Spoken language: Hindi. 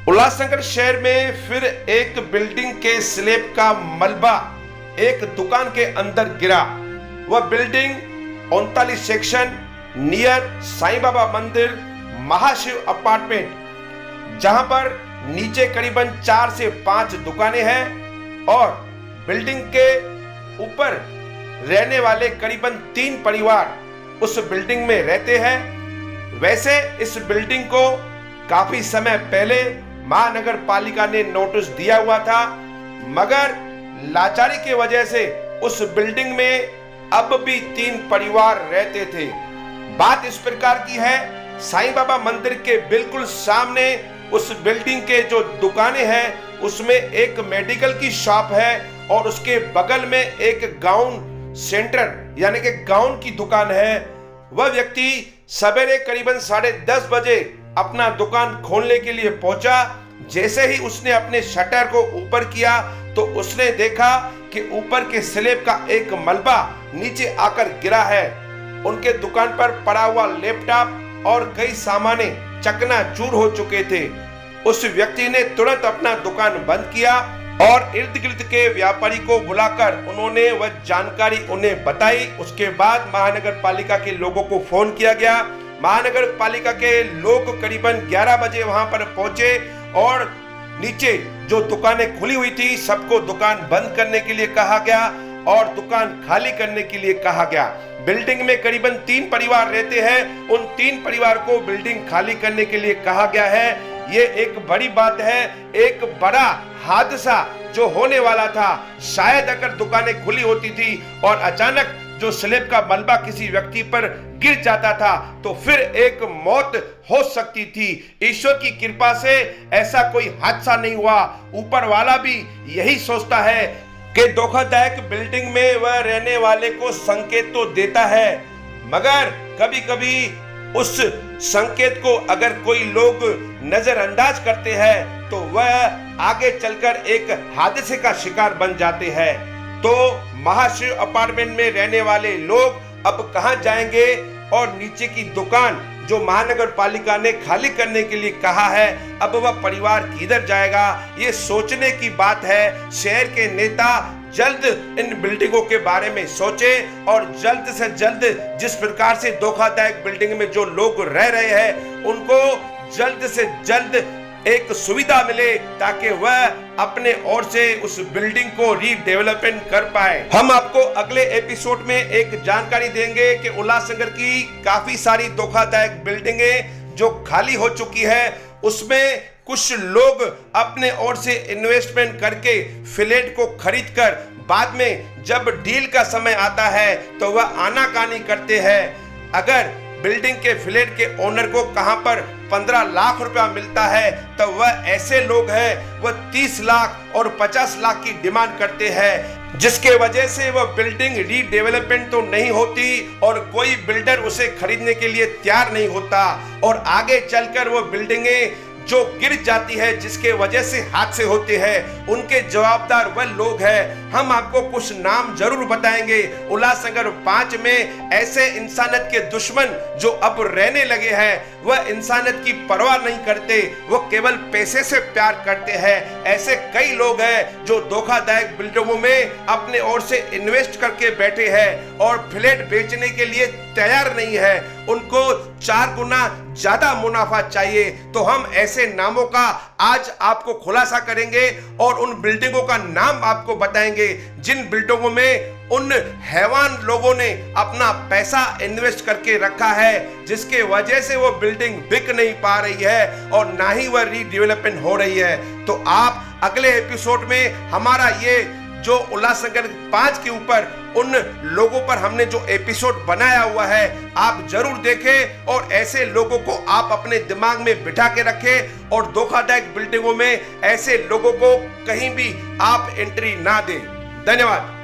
उल्लासनगर शहर में फिर एक बिल्डिंग के स्लैब का मलबा एक दुकान के अंदर गिरा। वह building 39 section near Sai Baba मंदिर महाशिव अपार्टमेंट, जहां पर नीचे करीबन 4 से 5 दुकानें हैं और बिल्डिंग के ऊपर रहने वाले करीबन 3 परिवार उस बिल्डिंग में रहते हैं। वैसे इस बिल्डिंग को काफी समय पहले महानगर पालिका ने नोटिस दिया हुआ था, मगर लाचारी की वजह से उस बिल्डिंग में अब भी 3 परिवार रहते थे। बात इस प्रकार की है, साईं बाबा मंदिर के बिल्कुल सामने उस बिल्डिंग के जो दुकानें हैं उसमें एक मेडिकल की शॉप है और उसके बगल में एक गाउन सेंटर यानी कि गाउन की दुकान है। वह व्यक्ति सवेरे करीबन 10:30 बजे अपना दुकान खोलने के लिए पहुंचा। जैसे ही उसने अपने शटर को ऊपर किया तो उसने देखा कि ऊपर के स्लैब का एक मलबा नीचे आकर गिरा है। उनके दुकान पर पड़ा हुआ लैपटॉप और कई सामाने चकनाचूर हो चुके थे। उस व्यक्ति ने तुरंत अपना दुकान बंद किया और इर्द गिर्द के व्यापारी को बुलाकर उन्होंने वह जानकारी उन्हें बताई। उसके बाद महानगर पालिका के लोगों को फोन किया गया। महानगर पालिका के लोग करीबन 11 बजे वहां पर पहुंचे और नीचे जो दुकानें खुली हुई थी सबको दुकान बंद करने के लिए कहा गया और दुकान खाली करने के लिए कहा गया। बिल्डिंग में करीबन 3 परिवार रहते हैं, उन 3 परिवार को बिल्डिंग खाली करने के लिए कहा गया है। ये एक बड़ी बात है, एक बड़ा हादसा जो होने वाला था। शायद अगर दुकानें खुली होती थी और अचानक जो स्लैब का मलबा किसी व्यक्ति पर गिर जाता था तो फिर एक मौत हो सकती थी। ईश्वर की कृपा से ऐसा कोई हादसा नहीं हुआ। ऊपर वाला भी यही सोचता है कि धोखादायक बिल्डिंग में वह रहने वाले को संकेत तो देता है, मगर कभी कभी उस संकेत को अगर कोई लोग नजरअंदाज करते हैं तो वह आगे चलकर एक हादसे का शिकार बन जाते हैं। तो महाशिव अपार्टमेंट में रहने वाले लोग अब कहां जाएंगे और नीचे की दुकान जो महानगर पालिका ने खाली करने के लिए कहा है, अब वह परिवार किधर जाएगा, ये सोचने की बात है। शहर के नेता जल्द इन बिल्डिंगों के बारे में सोचे और जल्द से जल्द जिस प्रकार से धोखादायक बिल्डिंग में जो लोग रह रहे हैं उनको जल्द से जल्द एक सुविधा मिले ताकि वह अपने ओर से उस बिल्डिंग को रीडेवलपमेंट कर पाए। हम आपको अगले एपिसोड में एक जानकारी देंगे कि उल्लासनगर की काफी सारी धोखादायक बिल्डिंगें जो खाली हो चुकी है उसमें कुछ लोग अपने ओर से इन्वेस्टमेंट करके फ्लैट को खरीदकर बाद में जब डील का समय आता है तो वह आनाकानी करते हैं। अगर बिल्डिंग के फ्लैट के ओनर को कहां पर 15 लाख रुपया मिलता है तो वह ऐसे लोग हैं वह 30 लाख और 50 लाख की डिमांड करते हैं, जिसके वजह से वह बिल्डिंग रीडेवलपमेंट तो नहीं होती और कोई बिल्डर उसे खरीदने के लिए तैयार नहीं होता और आगे चलकर वह बिल्डिंगें जो गिर जाती है जिसके वजह से हादसे होते हैं उनके जवाबदार वह लोग हैं। हम आपको कुछ नाम जरूर बताएंगे। उल्लासनगर 5 में ऐसे इंसानियत के दुश्मन जो अब रहने लगे हैं, वह इंसानियत की परवाह नहीं करते, वो केवल पैसे से प्यार करते हैं। ऐसे कई लोग हैं जो धोखादायक बिल्डिंगों में अपने ओर से इन्वेस्ट करके बैठे हैं और फ्लैट बेचने के लिए तैयार नहीं है। उनको 4 गुना ज्यादा मुनाफा चाहिए। तो हम ऐसे नामों का आज आपको खुलासा करेंगे और उन बिल्डिंगों का नाम आपको बताएंगे जिन बिल्डिंगों में उन हैवान लोगों ने अपना पैसा इन्वेस्ट करके रखा है, जिसके वजह से वो बिल्डिंग बिक नहीं पा रही है और ना ही वह रीडेवलपमेंट हो रही है। तो आप अगले एपिसोड में हमारा ये जो उल्लासनगर 5 के ऊपर उन लोगों पर हमने जो एपिसोड बनाया हुआ है आप जरूर देखें और ऐसे लोगों को आप अपने दिमाग में बिठा के रखें और धोखादायक बिल्डिंगों में ऐसे लोगों को कहीं भी आप एंट्री ना दें। धन्यवाद।